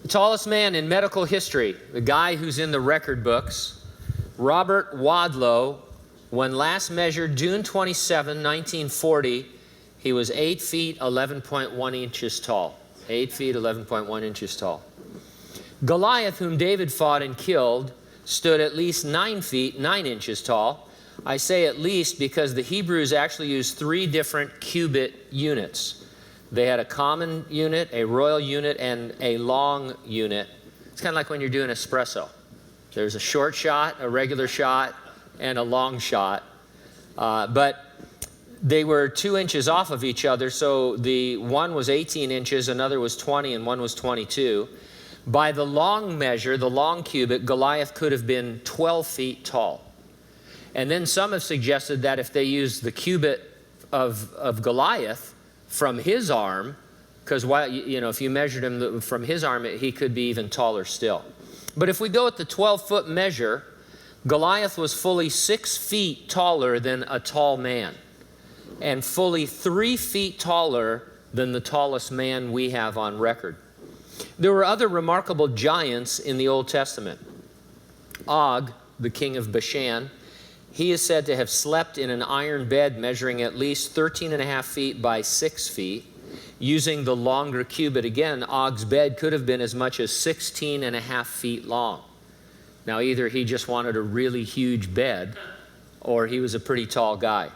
Tallest man in medical history, the guy who's in the record books, Robert Wadlow, when last measured June 27, 1940, he was 8 feet 11.1 inches tall. 8 feet 11.1 inches tall. Goliath, whom David fought and killed, stood at least 9 feet 9 inches tall. I say at least because the Hebrews actually used 3 different cubit units. They had a common unit, a royal unit, and a long unit. It's kind of like when you're doing espresso. There's a short shot, a regular shot, and a long shot. But they were 2 inches off of each other, so the one was 18 inches, another was 20, and one was 22. By the long measure, the long cubit, Goliath could have been 12 feet tall. And then some have suggested that if they used the cubit of Goliath from his arm, because if you measured him from his arm, he could be even taller still. But if we go at the 12-foot measure, Goliath was fully 6 feet taller than a tall man, and fully 3 feet taller than the tallest man we have on record. There were other remarkable giants in the Old Testament. Og, the king of Bashan, he is said to have slept in an iron bed measuring at least 13.5 feet by 6 feet. Using the longer cubit again, Og's bed could have been as much as 16.5 feet long. Now, either he just wanted a really huge bed, or he was a pretty tall guy.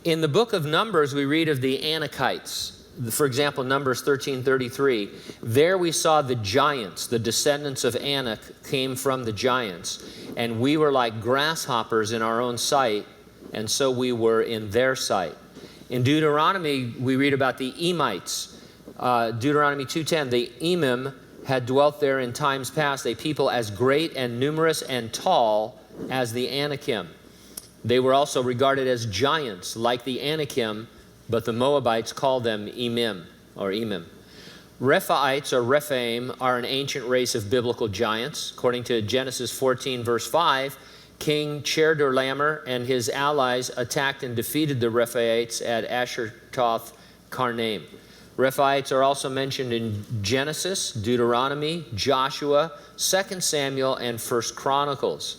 In the book of Numbers, we read of the Anakites. For example, Numbers 13:33. There we saw the giants, the descendants of Anak came from the giants, and we were like grasshoppers in our own sight, and so we were in their sight. In Deuteronomy, we read about the Emites. Deuteronomy 2:10, the Emim had dwelt there in times past, a people as great and numerous and tall as the Anakim. They were also regarded as giants like the Anakim, but the Moabites called them Emim or Emim. Rephaites or Rephaim are an ancient race of biblical giants. According to Genesis 14 verse 5, King Chedorlaomer and his allies attacked and defeated the Rephaites at Ashertoth Karnaim. Rephaites are also mentioned in Genesis, Deuteronomy, Joshua, 2 Samuel, and 1 Chronicles.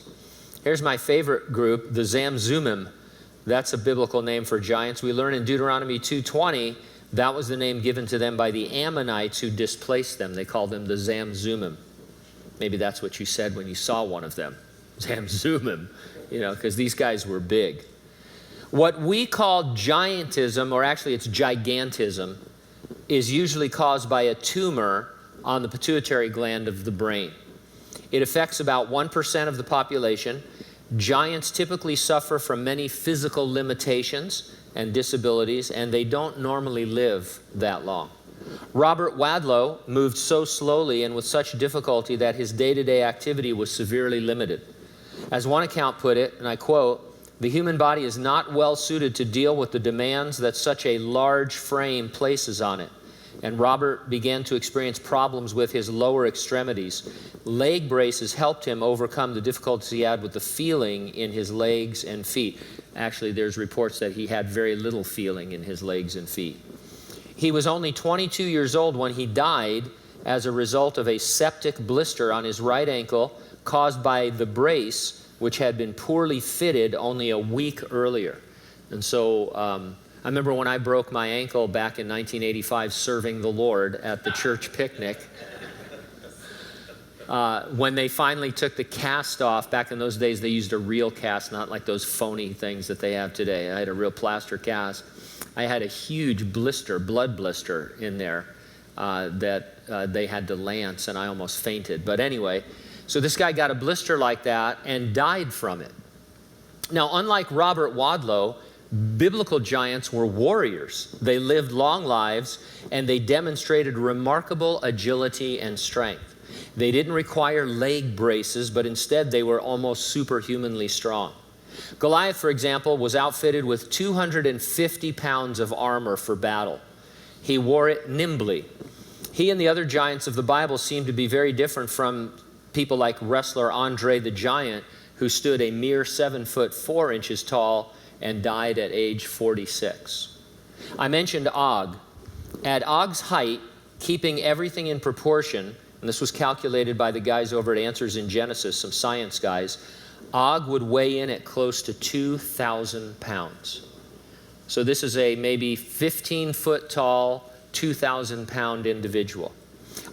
Here's my favorite group, the Zamzummim. That's a biblical name for giants. We learn in Deuteronomy 2:20, that was the name given to them by the Ammonites who displaced them. They called them the Zamzummim. Maybe that's what you said when you saw one of them. Zamzummim, because these guys were big. What we call giantism, or actually it's gigantism, is usually caused by a tumor on the pituitary gland of the brain. It affects about 1% of the population. Giants typically suffer from many physical limitations and disabilities, and they don't normally live that long. Robert Wadlow moved so slowly and with such difficulty that his day-to-day activity was severely limited. As one account put it, and I quote, "The human body is not well suited to deal with the demands that such a large frame places on it." And Robert began to experience problems with his lower extremities. Leg braces helped him overcome the difficulties he had with the feeling in his legs and feet. Actually, there's reports that he had very little feeling in his legs and feet. He was only 22 years old when he died as a result of a septic blister on his right ankle caused by the brace, which had been poorly fitted only a week earlier. And so I remember when I broke my ankle back in 1985 serving the Lord at the church picnic. When they finally took the cast off, back in those days they used a real cast, not like those phony things that they have today. I had a real plaster cast. I had a huge blister, blood blister in there that they had to lance, and I almost fainted. But anyway, so this guy got a blister like that and died from it. Now, unlike Robert Wadlow, biblical giants were warriors. They lived long lives, and they demonstrated remarkable agility and strength. They didn't require leg braces, but instead they were almost superhumanly strong. Goliath, for example, was outfitted with 250 pounds of armor for battle. He wore it nimbly. He and the other giants of the Bible seem to be very different from people like wrestler Andre the Giant, who stood a mere 7 foot 4 inches tall and died at age 46. I mentioned Og. At Og's height, keeping everything in proportion, and this was calculated by the guys over at Answers in Genesis, some science guys, Og would weigh in at close to 2,000 pounds. So this is a maybe 15-foot tall, 2,000-pound individual.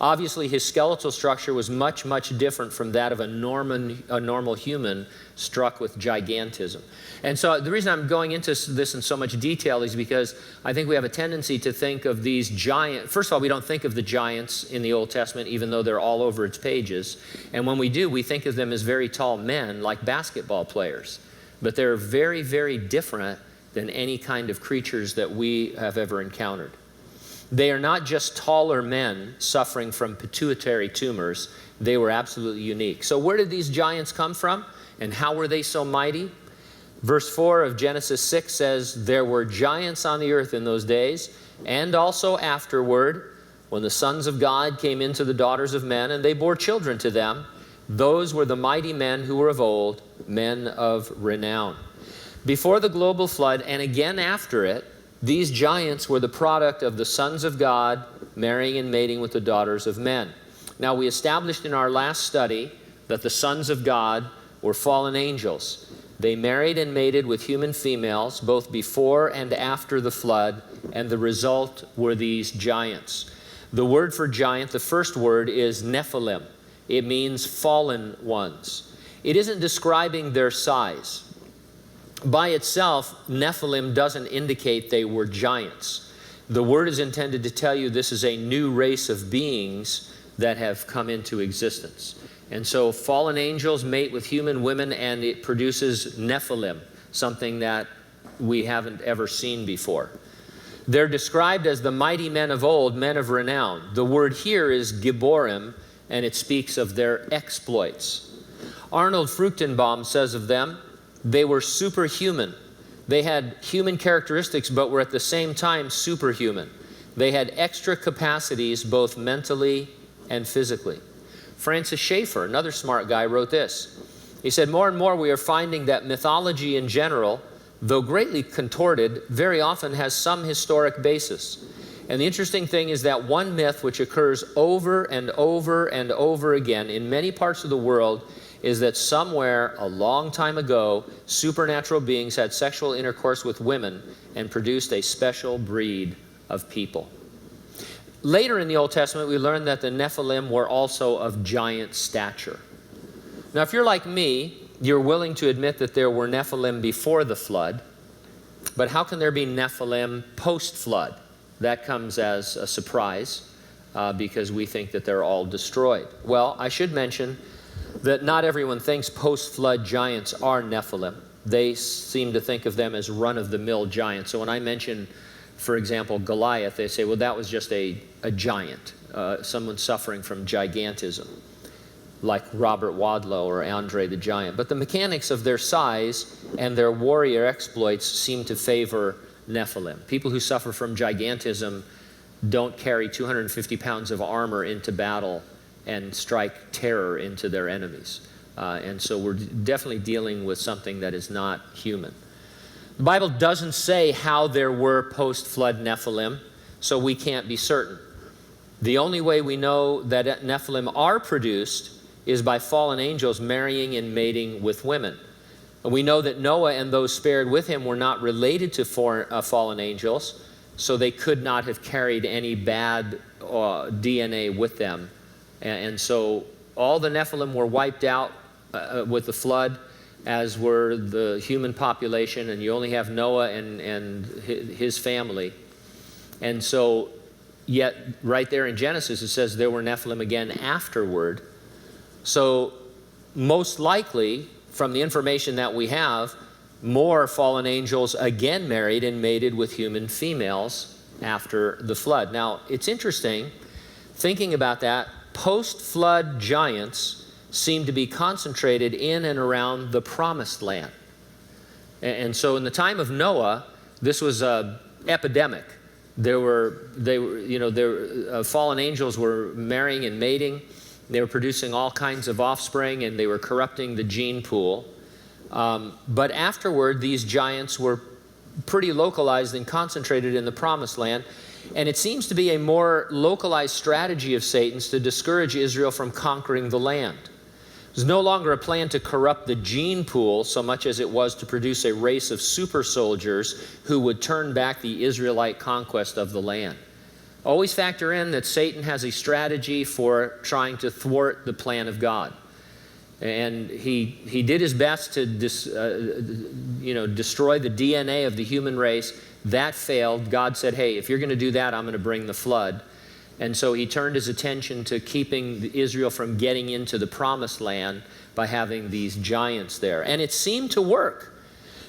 Obviously, his skeletal structure was much, much different from that of a normal human struck with gigantism. And so the reason I'm going into this in so much detail is because I think we have a tendency to think of these giant. First of all, we don't think of the giants in the Old Testament, even though they're all over its pages. And when we do, we think of them as very tall men, like basketball players. But they're very, very different than any kind of creatures that we have ever encountered. They are not just taller men suffering from pituitary tumors. They were absolutely unique. So where did these giants come from, and how were they so mighty? Verse 4 of Genesis 6 says, "There were giants on the earth in those days, and also afterward, when the sons of God came into the daughters of men, and they bore children to them. Those were the mighty men who were of old, men of renown." Before the global flood, and again after it, these giants were the product of the sons of God marrying and mating with the daughters of men. Now, we established in our last study that the sons of God were fallen angels. They married and mated with human females both before and after the flood, and the result were these giants. The word for giant, the first word, is Nephilim. It means fallen ones. It isn't describing their size. By itself, Nephilim doesn't indicate they were giants. The word is intended to tell you this is a new race of beings that have come into existence. And so fallen angels mate with human women, and it produces Nephilim, something that we haven't ever seen before. They're described as the mighty men of old, men of renown. The word here is Gibborim, and it speaks of their exploits. Arnold Fruchtenbaum says of them, they were superhuman. They had human characteristics, but were at the same time superhuman. They had extra capacities, both mentally and physically. Francis Schaeffer, another smart guy, wrote this. He said, "More and more we are finding that mythology in general, though greatly contorted, very often has some historic basis. And the interesting thing is that one myth which occurs over and over and over again in many parts of the world is that somewhere a long time ago, supernatural beings had sexual intercourse with women and produced a special breed of people." Later in the Old Testament, we learn that the Nephilim were also of giant stature. Now, if you're like me, you're willing to admit that there were Nephilim before the flood, but how can there be Nephilim post-flood? That comes as a surprise because we think that they're all destroyed. Well, I should mention that not everyone thinks post-flood giants are Nephilim. They seem to think of them as run-of-the-mill giants. So when I mention, for example, Goliath, they say, well, that was just a giant, someone suffering from gigantism, like Robert Wadlow or Andre the Giant. But the mechanics of their size and their warrior exploits seem to favor Nephilim. People who suffer from gigantism don't carry 250 pounds of armor into battle and strike terror into their enemies. And so we're definitely dealing with something that is not human. The Bible doesn't say how there were post-flood Nephilim, so we can't be certain. The only way we know that Nephilim are produced is by fallen angels marrying and mating with women. And we know that Noah and those spared with him were not related to fallen angels, so they could not have carried any bad DNA with them. And so all the Nephilim were wiped out with the flood, as were the human population, and you only have Noah and his family. And so, yet right there in Genesis it says there were Nephilim again afterward. So most likely, from the information that we have, more fallen angels again married and mated with human females after the flood. Now, it's interesting, thinking about that, post-flood giants seem to be concentrated in and around the Promised Land. And so in the time of Noah, this was an epidemic. Fallen angels were marrying and mating. They were producing all kinds of offspring, and they were corrupting the gene pool. But afterward, these giants were pretty localized and concentrated in the Promised Land. And it seems to be a more localized strategy of Satan's to discourage Israel from conquering the land. It was no longer a plan to corrupt the gene pool so much as it was to produce a race of super soldiers who would turn back the Israelite conquest of the land. Always factor in that Satan has a strategy for trying to thwart the plan of God. And he did his best to destroy the DNA of the human race. That failed. God said, hey, if you're going to do that, I'm going to bring the flood. And so he turned his attention to keeping Israel from getting into the promised land by having these giants there. And it seemed to work,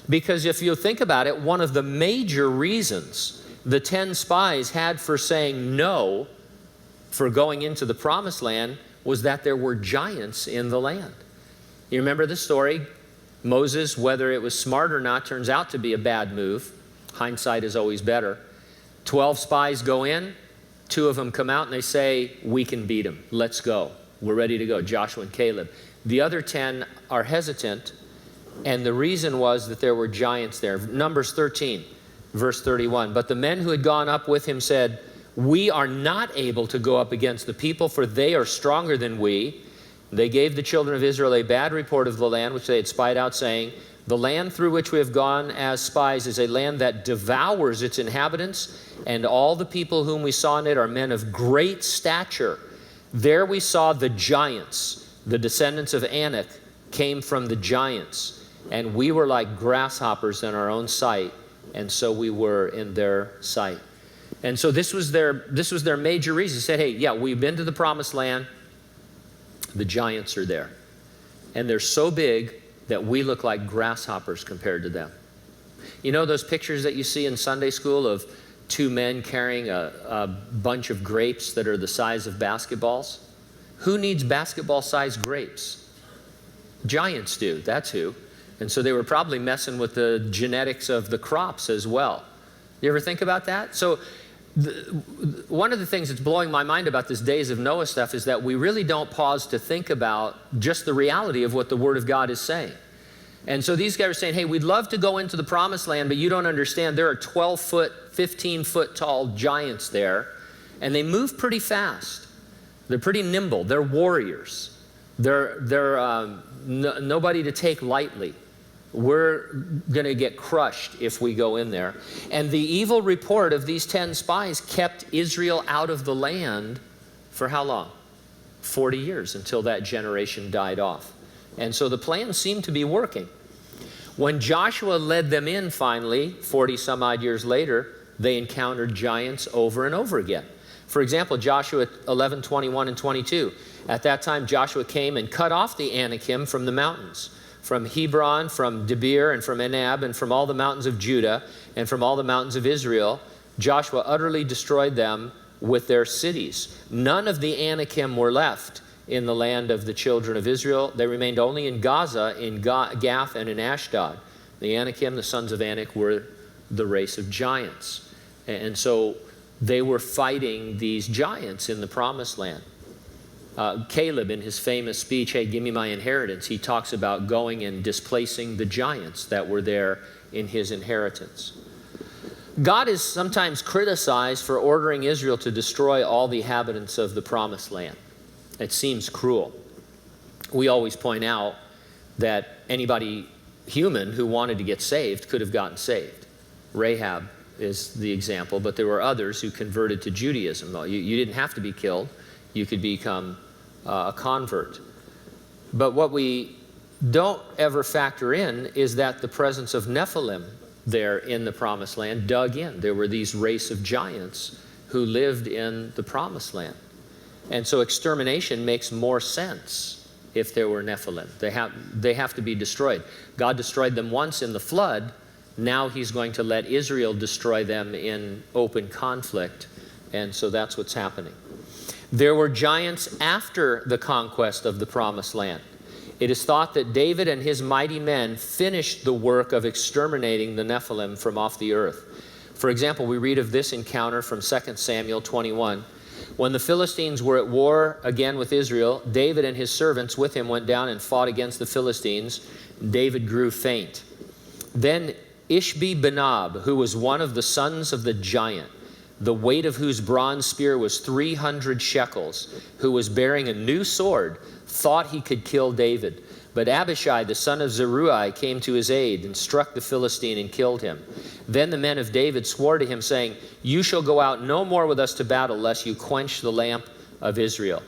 because if you think about it, one of the major reasons the 10 spies had for saying no for going into the promised land was that there were giants in the land. You remember the story? Moses, whether it was smart or not, turns out to be a bad move. Hindsight is always better. 12 spies go in. 2 of them come out and they say, we can beat them. Let's go. We're ready to go. Joshua and Caleb. The other 10 are hesitant, and the reason was that there were giants there. Numbers 13, verse 31. But the men who had gone up with him said, we are not able to go up against the people, for they are stronger than we. They gave the children of Israel a bad report of the land which they had spied out, saying, the land through which we have gone as spies is a land that devours its inhabitants, and all the people whom we saw in it are men of great stature. There we saw the giants. The descendants of Anak came from the giants, and we were like grasshoppers in our own sight, and so we were in their sight. And so this was their major reason. They said, hey, yeah, we've been to the promised land. The giants are there. And they're so big that we look like grasshoppers compared to them. You know those pictures that you see in Sunday school of 2 men carrying a bunch of grapes that are the size of basketballs? Who needs basketball-sized grapes? Giants do, that's who. And so they were probably messing with the genetics of the crops as well. You ever think about that? So one of the things that's blowing my mind about this Days of Noah stuff is that we really don't pause to think about just the reality of what the Word of God is saying. And so these guys are saying, hey, we'd love to go into the promised land, but you don't understand. There are 12-foot, 15-foot tall giants there, and they move pretty fast. They're pretty nimble. They're warriors. They're nobody to take lightly. We're going to get crushed if we go in there. And the evil report of these 10 spies kept Israel out of the land for how long? 40 years, until that generation died off. And so the plan seemed to be working. When Joshua led them in finally, 40 some odd years later, they encountered giants over and over again. For example, Joshua 11, 21 and 22. At that time, Joshua came and cut off the Anakim from the mountains, from Hebron, from Debir, and from Anab, and from all the mountains of Judah, and from all the mountains of Israel. Joshua utterly destroyed them with their cities. None of the Anakim were left in the land of the children of Israel. They remained only in Gaza, in Gath, and in Ashdod. The Anakim, the sons of Anak, were the race of giants. And so they were fighting these giants in the promised land. Caleb, in his famous speech, hey, give me my inheritance, he talks about going and displacing the giants that were there in his inheritance. God is sometimes criticized for ordering Israel to destroy all the inhabitants of the promised land. It seems cruel. We always point out that anybody human who wanted to get saved could have gotten saved. Rahab is the example, but there were others who converted to Judaism. You didn't have to be killed. You could become a convert. But what we don't ever factor in is that the presence of Nephilim there in the promised land dug in. There were these race of giants who lived in the promised land. And so extermination makes more sense if there were Nephilim. They have to be destroyed. God destroyed them once in the flood. Now he's going to let Israel destroy them in open conflict. And so that's what's happening. There were giants after the conquest of the promised land. It is thought that David and his mighty men finished the work of exterminating the Nephilim from off the earth. For example, we read of this encounter from 2 Samuel 21. When the Philistines were at war again with Israel, David and his servants with him went down and fought against the Philistines. David grew faint. Then Ishbi-Benob, who was one of the sons of the giant, the weight of whose bronze spear was 300 shekels, who was bearing a new sword, thought he could kill David. But Abishai, the son of Zeruiah, came to his aid and struck the Philistine and killed him. Then the men of David swore to him, saying, "You shall go out no more with us to battle, lest you quench the lamp of Israel."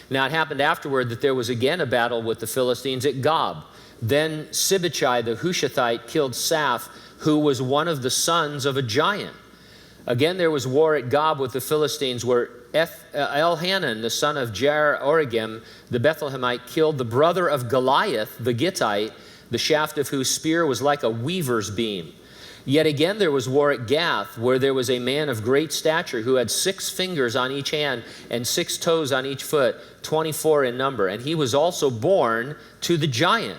Now it happened afterward that there was again a battle with the Philistines at Gob. Then Sibbechai the Hushathite killed Saph, who was one of the sons of a giant. Again there was war at Gob with the Philistines, where Elhanan, the son of Jair-Oregim, the Bethlehemite, killed the brother of Goliath, the Gittite, the shaft of whose spear was like a weaver's beam. Yet again there was war at Gath, where there was a man of great stature who had 6 fingers on each hand and 6 toes on each foot, 24 in number. And he was also born to the giant.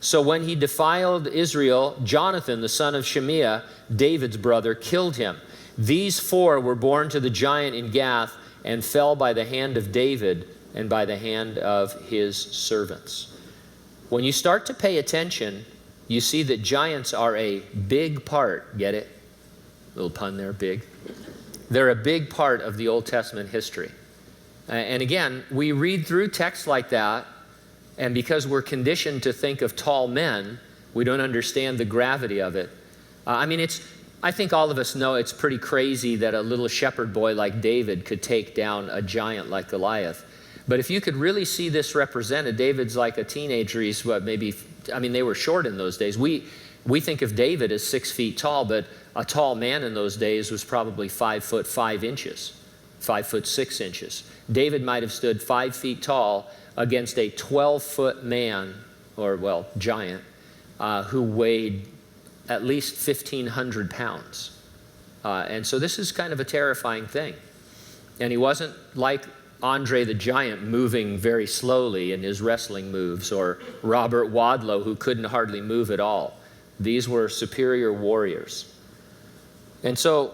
So when he defiled Israel, Jonathan, the son of Shimea, David's brother, killed him. These 4 were born to the giant in Gath and fell by the hand of David and by the hand of his servants. When you start to pay attention, you see that giants are a big part, get it? Little pun there, big. They're a big part of the Old Testament history. And again, we read through texts like that, and because we're conditioned to think of tall men, we don't understand the gravity of it. I think all of us know it's pretty crazy that a little shepherd boy like David could take down a giant like Goliath. But if you could really see this represented, David's like a teenager. He's they were short in those days. We think of David as 6 feet tall, but a tall man in those days was probably 5 foot 5 inches, 5 foot 6 inches. David might have stood 5 feet tall against a 12-foot man, giant, who weighed at least 1,500 pounds. And so this is kind of a terrifying thing. And he wasn't like Andre the Giant, moving very slowly in his wrestling moves, or Robert Wadlow, who couldn't hardly move at all. These were superior warriors. And so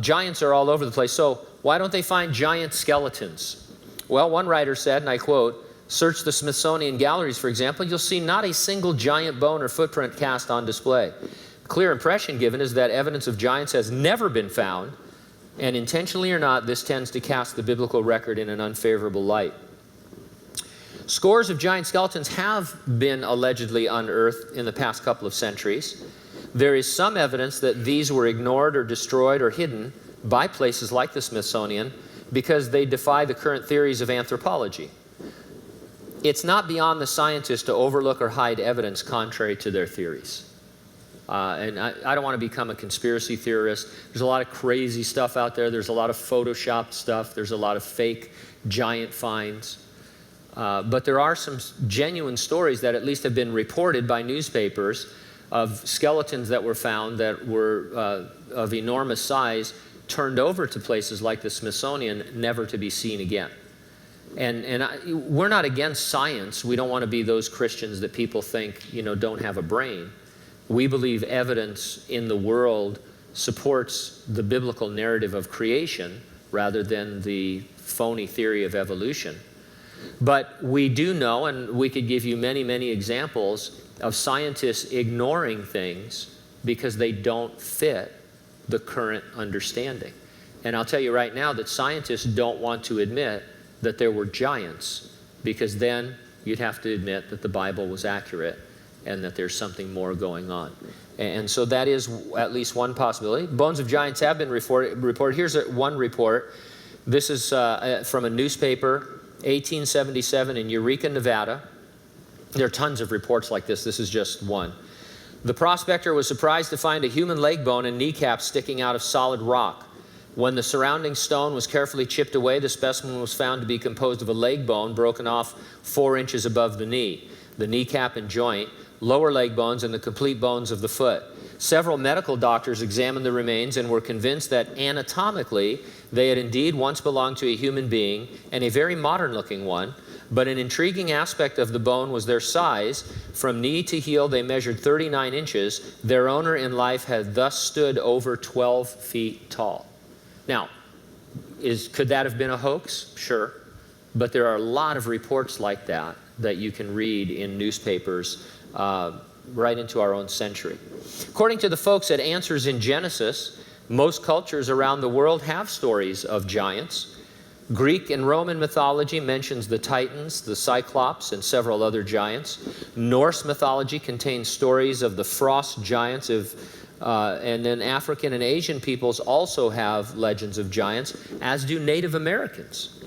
giants are all over the place. So why don't they find giant skeletons? Well, one writer said, and I quote, "Search the Smithsonian galleries, for example, you'll see not a single giant bone or footprint cast on display. Clear impression given is that evidence of giants has never been found, and intentionally or not, this tends to cast the biblical record in an unfavorable light." Scores of giant skeletons have been allegedly unearthed in the past couple of centuries. There is some evidence that these were ignored or destroyed or hidden by places like the Smithsonian because they defy the current theories of anthropology. It's not beyond the scientists to overlook or hide evidence contrary to their theories. And I don't want to become a conspiracy theorist. There's a lot of crazy stuff out there. There's a lot of photoshopped stuff. There's a lot of fake giant finds. But there are some genuine stories that at least have been reported by newspapers of skeletons that were found that were of enormous size, turned over to places like the Smithsonian, never to be seen again. And we're not against science. We don't want to be those Christians that people think, don't have a brain. We believe evidence in the world supports the biblical narrative of creation rather than the phony theory of evolution. But we do know, and we could give you many, many examples of scientists ignoring things because they don't fit the current understanding. And I'll tell you right now that scientists don't want to admit that there were giants, because then you'd have to admit that the Bible was accurate and that there's something more going on. And so that is at least one possibility. Bones of giants have been reported. Here's one report. This is from a newspaper, 1877 in Eureka, Nevada. There are tons of reports like this. This is just one. The prospector was surprised to find a human leg bone and kneecap sticking out of solid rock. When the surrounding stone was carefully chipped away, the specimen was found to be composed of a leg bone broken off 4 inches above the knee, the kneecap and joint, lower leg bones, and the complete bones of the foot. Several medical doctors examined the remains and were convinced that anatomically they had indeed once belonged to a human being, and a very modern-looking one. But an intriguing aspect of the bone was their size. From knee to heel, they measured 39 inches. Their owner in life had thus stood over 12 feet tall. Now, could that have been a hoax? Sure. But there are a lot of reports like that that you can read in newspapers right into our own century. According to the folks at Answers in Genesis, Most cultures around the world have stories of giants. Greek and Roman mythology mentions the Titans, the Cyclops, and several other giants. Norse mythology contains stories of the frost giants and then African and Asian peoples also have legends of giants, as do Native Americans.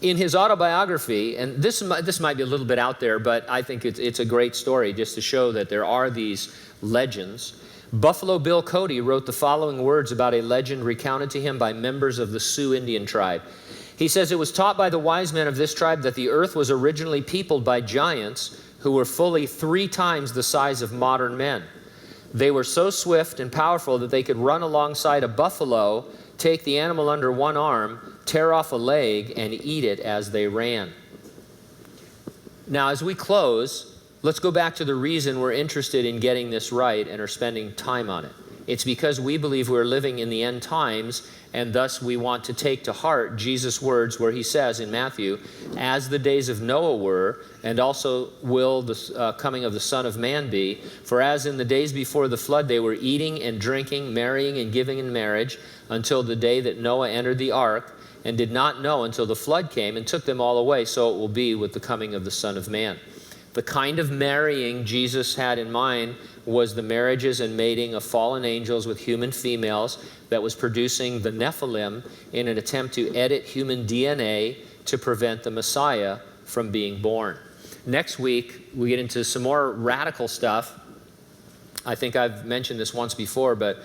In his autobiography, and this might be a little bit out there, but I think it's a great story just to show that there are these legends. Buffalo Bill Cody wrote the following words about a legend recounted to him by members of the Sioux Indian tribe. He says, "It was taught by the wise men of this tribe that the earth was originally peopled by giants who were fully 3 times the size of modern men. They were so swift and powerful that they could run alongside a buffalo, take the animal under one arm, tear off a leg, and eat it as they ran." Now, as we close, let's go back to the reason we're interested in getting this right and are spending time on it. It's because we believe we're living in the end times, and thus we want to take to heart Jesus' words where he says in Matthew, "As the days of Noah were, and also will the coming of the Son of Man be. For as in the days before the flood they were eating and drinking, marrying and giving in marriage, until the day that Noah entered the ark, and did not know until the flood came and took them all away, so it will be with the coming of the Son of Man." The kind of marrying Jesus had in mind was the marriages and mating of fallen angels with human females that was producing the Nephilim in an attempt to edit human DNA to prevent the Messiah from being born. Next week, we get into some more radical stuff. I think I've mentioned this once before, but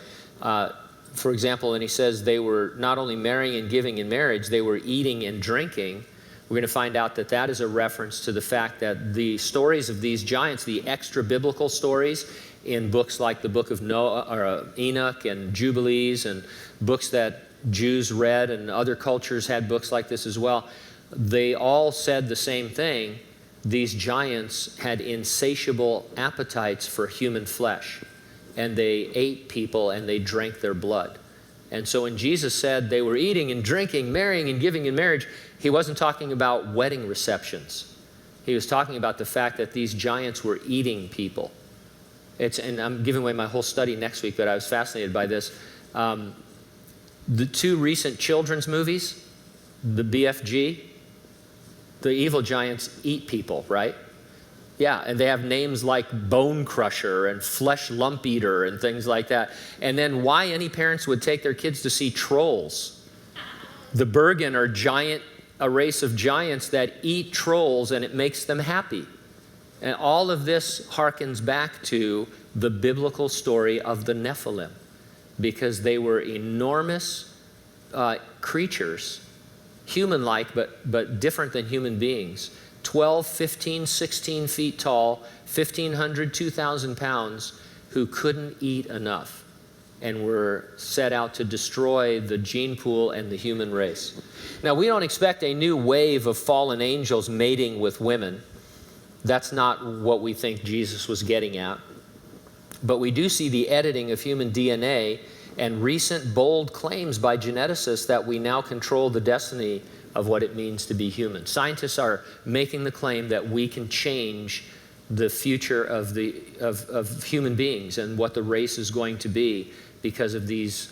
for example, and he says they were not only marrying and giving in marriage, they were eating and drinking. We're going to find out that that is a reference to the fact that the stories of these giants, the extra biblical stories in books like the book of Noah or Enoch and Jubilees and books that Jews read, and other cultures had books like this as well, they all said the same thing. These giants had insatiable appetites for human flesh, and they ate people and they drank their blood. And so when Jesus said they were eating and drinking, marrying and giving in marriage, he wasn't talking about wedding receptions. He was talking about the fact that these giants were eating people. And I'm giving away my whole study next week, but I was fascinated by this. The 2 recent children's movies, the BFG, the evil giants eat people, right? Yeah, and they have names like Bone Crusher and Flesh Lump Eater and things like that. And then why any parents would take their kids to see Trolls. The Bergen are a race of giants that eat trolls, and it makes them happy. And all of this harkens back to the biblical story of the Nephilim, because they were enormous creatures, human-like, but different than human beings. 12, 15, 16 feet tall, 1,500, 2,000 pounds, who couldn't eat enough and were set out to destroy the gene pool and the human race. Now, we don't expect a new wave of fallen angels mating with women. That's not what we think Jesus was getting at. But we do see the editing of human DNA and recent bold claims by geneticists that we now control the destiny of what it means to be human. Scientists are making the claim that we can change the future of human beings and what the race is going to be because of these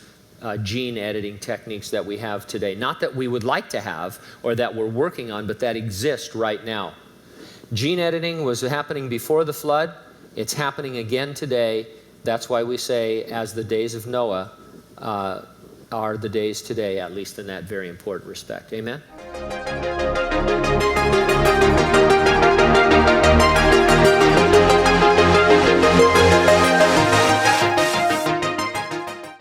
gene editing techniques that we have today. Not that we would like to have or that we're working on, but that exist right now. Gene editing was happening before the flood. It's happening again today. That's why we say, as the days of Noah are the days today, at least in that very important respect. Amen?